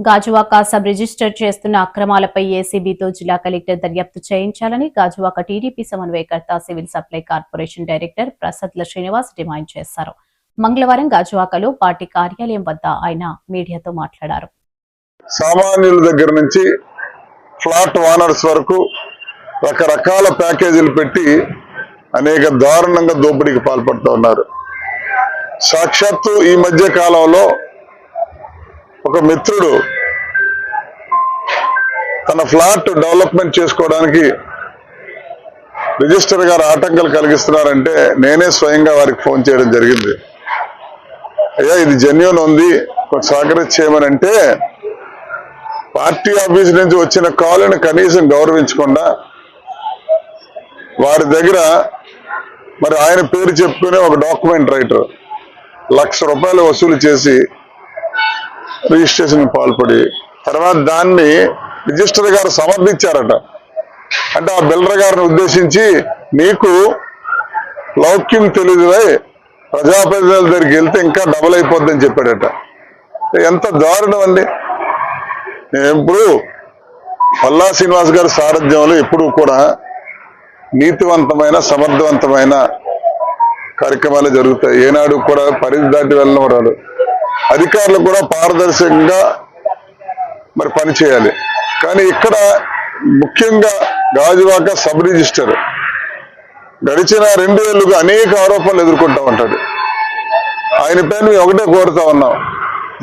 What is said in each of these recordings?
Gajuwaka sub register చేస్తున్న అక్రమాలపై ఏసీబీతో జిల్లా collector దర్యాప్తు చేయించాలని గాజువాక టీడీపీ సమన్వయకర్త సివిల్ సప్లై కార్పొరేషన్ డైరెక్టర్ ప్రసాద్ల శ్రీనివాస్ డిమాండ్ చేశారు. మంగళవారం గాజువాకలో పార్టీ కార్యాలయం వద్ద ఆయన మీడియాతో మాట్లాడారు. సామాన్యుల దగ్గర నుంచి ఫ్లాట్ ఓనర్స్ వరకు రకరకాల ప్యాకేజీలు పెట్టి అనేక దారుణంగా దోపిడీకి పాల్పడుతూ ఉన్నారు. సాక్షాత్తు ఈ మధ్య కాలంలో ఒక మిత్రుడు తన ఫ్లాట్ డెవలప్మెంట్ చేసుకోవడానికి రిజిస్టర్ గారు ఆటంకాలు కలిగిస్తున్నారంటే నేనే స్వయంగా వారికి ఫోన్ చేయడం జరిగింది. అయ్యా, ఇది జెన్యూన్ ఉంది, కొంచెం సహకరించేయమని అంటే పార్టీ ఆఫీస్ నుంచి వచ్చిన కాల్ని కనీసం గౌరవించకుండా వారి దగ్గర మరి ఆయన పేరు చెప్పుకునే ఒక డాక్యుమెంట్ రైటర్ ₹1,00,000 వసూలు చేసి రిజిస్ట్రేషన్ పాల్పడి తర్వాత దాన్ని రిజిస్టర్ గారు సమర్థించారట. అంటే ఆ బిల్డర్ గారిని ఉద్దేశించి నీకు లౌక్యం తెలియదువై ప్రజాప్రతినిధుల దగ్గరికి వెళ్తే ఇంకా డబుల్ అయిపోద్దని చెప్పాడట. ఎంత దారుణం అండి. నేను ఇప్పుడు పల్లా శ్రీనివాస్ గారి సారథ్యంలో ఎప్పుడు కూడా నీతివంతమైన సమర్థవంతమైన కార్యక్రమాలు జరుగుతాయి. ఏనాడు కూడా పరిధి దాటి వెళ్ళిన వారు అధికారులు కూడా పారదర్శకంగా మరి పనిచేయాలి. కానీ ఇక్కడ ముఖ్యంగా గాజువాక సబ్ రిజిస్టర్ గడిచిన 2 ఏళ్లుగా అనేక ఆరోపణలు ఎదుర్కొంటూ ఉంటాడు. ఆయన పైన మేము ఒకటే కోరుతా ఉన్నాం,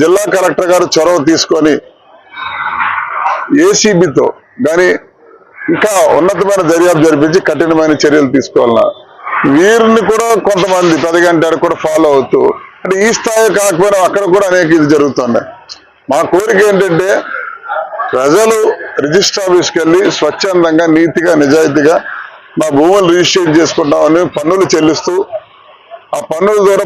జిల్లా కలెక్టర్ గారు చొరవ తీసుకొని ఏసీబీతో కానీ ఇంకా ఉన్నతమైన దర్యాప్తు జరిపించి కఠినమైన చర్యలు తీసుకోవాలన్నా. వీరిని కూడా కొంతమంది 10 గంటలు కూడా ఫాలో అవుతూ అంటే ఈ స్థాయి కాకపోయినా అక్కడ కూడా అనేక ఇది జరుగుతున్నాయి. మా కోరిక ఏంటంటే ప్రజలు రిజిస్టర్ ఆఫీస్కి వెళ్ళి స్వచ్ఛందంగా నీతిగా నిజాయితీగా మా భూములు రిజిస్ట్రేట్ చేసుకుంటామని పన్నులు చెల్లిస్తూ ఆ పన్నుల ద్వారా